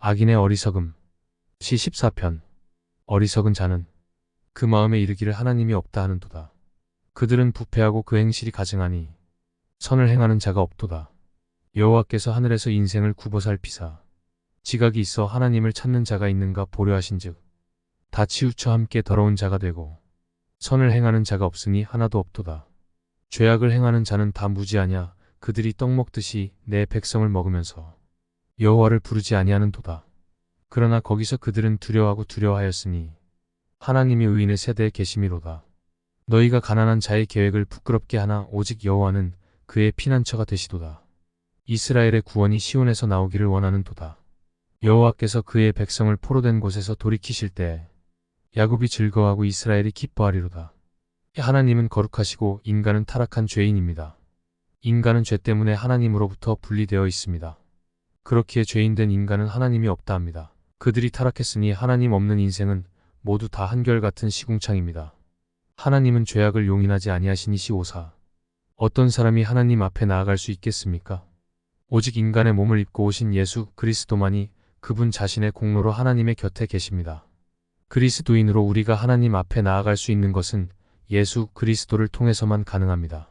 악인의 어리석음. 시 14편. 어리석은 자는 그 마음에 이르기를 하나님이 없다 하는도다. 그들은 부패하고 그 행실이 가증하니 선을 행하는 자가 없도다. 여호와께서 하늘에서 인생을 굽어 살피사 지각이 있어 하나님을 찾는 자가 있는가 보려 하신즉 다 치우쳐 함께 더러운 자가 되고 선을 행하는 자가 없으니 하나도 없도다. 죄악을 행하는 자는 다 무지하냐. 그들이 떡 먹듯이 내 백성을 먹으면서 여호와를 부르지 아니하는도다. 그러나 거기서 그들은 두려워하고 두려워하였으니 하나님이 의인의 세대에 계심이로다. 너희가 가난한 자의 계획을 부끄럽게 하나 오직 여호와는 그의 피난처가 되시도다. 이스라엘의 구원이 시온에서 나오기를 원하는도다. 여호와께서 그의 백성을 포로된 곳에서 돌이키실 때 야곱이 즐거워하고 이스라엘이 기뻐하리로다. 하나님은 거룩하시고 인간은 타락한 죄인입니다. 인간은 죄 때문에 하나님으로부터 분리되어 있습니다. 그렇기에 죄인된 인간은 하나님이 없다 합니다. 그들이 타락했으니 하나님 없는 인생은 모두 다 한결같은 시궁창입니다. 하나님은 죄악을 용인하지 아니하시니 시오사. 어떤 사람이 하나님 앞에 나아갈 수 있겠습니까? 오직 인간의 몸을 입고 오신 예수 그리스도만이 그분 자신의 공로로 하나님의 곁에 계십니다. 그리스도인으로 우리가 하나님 앞에 나아갈 수 있는 것은 예수 그리스도를 통해서만 가능합니다.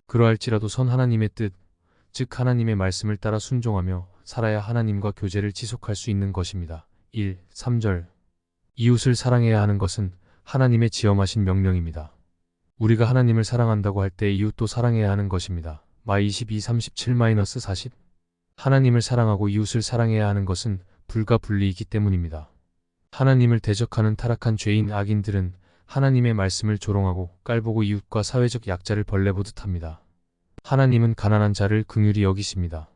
그러할지라도 선 하나님의 뜻, 즉 하나님의 말씀을 따라 순종하며 살아야 하나님과 교제를 지속할 수 있는 것입니다. 1, 3절. 이웃을 사랑해야 하는 것은 하나님의 지엄하신 명령입니다. 우리가 하나님을 사랑한다고 할 때 이웃도 사랑해야 하는 것입니다. 마 22, 37-40. 하나님을 사랑하고 이웃을 사랑해야 하는 것은 불가분리이기 때문입니다. 하나님을 대적하는 타락한 죄인 악인들은 하나님의 말씀을 조롱하고 깔보고 이웃과 사회적 약자를 벌레보듯 합니다. 하나님은 가난한 자를 긍휼히 여기십니다.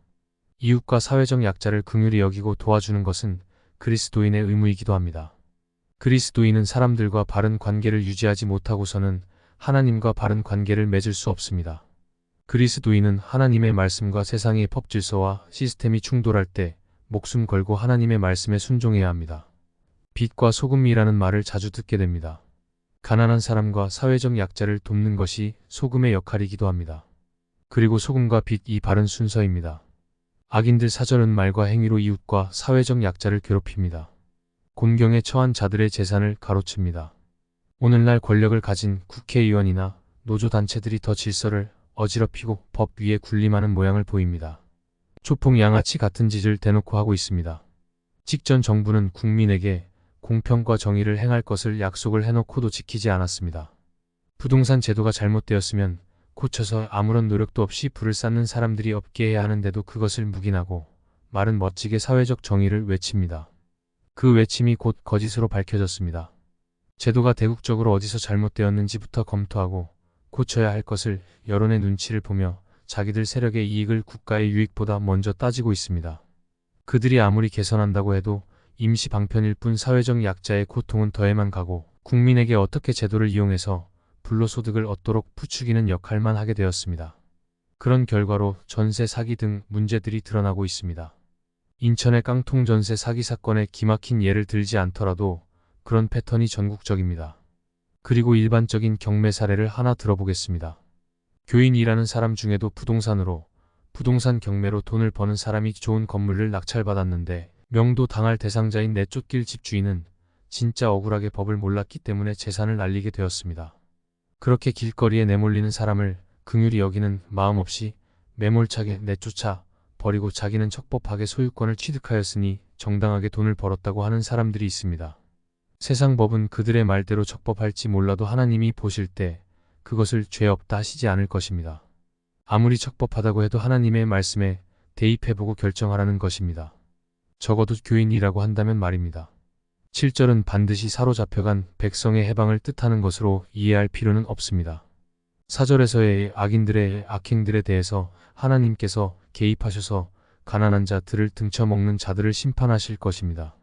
이웃과 사회적 약자를 긍휼히 여기고 도와주는 것은 그리스도인의 의무이기도 합니다. 그리스도인은 사람들과 바른 관계를 유지하지 못하고서는 하나님과 바른 관계를 맺을 수 없습니다. 그리스도인은 하나님의 말씀과 세상의 법질서와 시스템이 충돌할 때 목숨 걸고 하나님의 말씀에 순종해야 합니다. 빛과 소금이라는 말을 자주 듣게 됩니다. 가난한 사람과 사회적 약자를 돕는 것이 소금의 역할이기도 합니다. 그리고 소금과 빛이 바른 순서입니다. 악인들 사절은 말과 행위로 이웃과 사회적 약자를 괴롭힙니다. 곤경에 처한 자들의 재산을 가로�칩니다. 오늘날 권력을 가진 국회의원이나 노조단체들이 더 질서를 어지럽히고 법 위에 군림하는 모양을 보입니다. 초풍 양아치 같은 짓을 대놓고 하고 있습니다. 직전 정부는 국민에게 공평과 정의를 행할 것을 약속을 해놓고도 지키지 않았습니다. 부동산 제도가 잘못되었으면 고쳐서 아무런 노력도 없이 불을 쌓는 사람들이 없게 해야 하는데도 그것을 묵인하고 말은 멋지게 사회적 정의를 외칩니다. 그 외침이 곧 거짓으로 밝혀졌습니다. 제도가 대국적으로 어디서 잘못되었는지부터 검토하고 고쳐야 할 것을 여론의 눈치를 보며 자기들 세력의 이익을 국가의 유익보다 먼저 따지고 있습니다. 그들이 아무리 개선한다고 해도 임시 방편일 뿐 사회적 약자의 고통은 더해만 가고 국민에게 어떻게 제도를 이용해서 불로소득을 얻도록 부추기는 역할만 하게 되었습니다. 그런 결과로 전세 사기 등 문제들이 드러나고 있습니다. 인천의 깡통 전세 사기 사건의 기막힌 예를 들지 않더라도 그런 패턴이 전국적입니다. 그리고 일반적인 경매 사례를 하나 들어보겠습니다. 교인이라는 사람 중에도 부동산 경매로 돈을 버는 사람이 좋은 건물을 낙찰받았는데 명도 당할 대상자인 내쫓길 집주인은 진짜 억울하게 법을 몰랐기 때문에 재산을 날리게 되었습니다. 그렇게 길거리에 내몰리는 사람을 긍휼히 여기는 마음 없이 매몰차게 내쫓아 버리고 자기는 척법하게 소유권을 취득하였으니 정당하게 돈을 벌었다고 하는 사람들이 있습니다. 세상 법은 그들의 말대로 척법할지 몰라도 하나님이 보실 때 그것을 죄 없다 하시지 않을 것입니다. 아무리 척법하다고 해도 하나님의 말씀에 대입해보고 결정하라는 것입니다. 적어도 교인이라고 한다면 말입니다. 7절은 반드시 사로잡혀간 백성의 해방을 뜻하는 것으로 이해할 필요는 없습니다. 4절에서의 악인들의 악행들에 대해서 하나님께서 개입하셔서 가난한 자들을 등쳐먹는 자들을 심판하실 것입니다.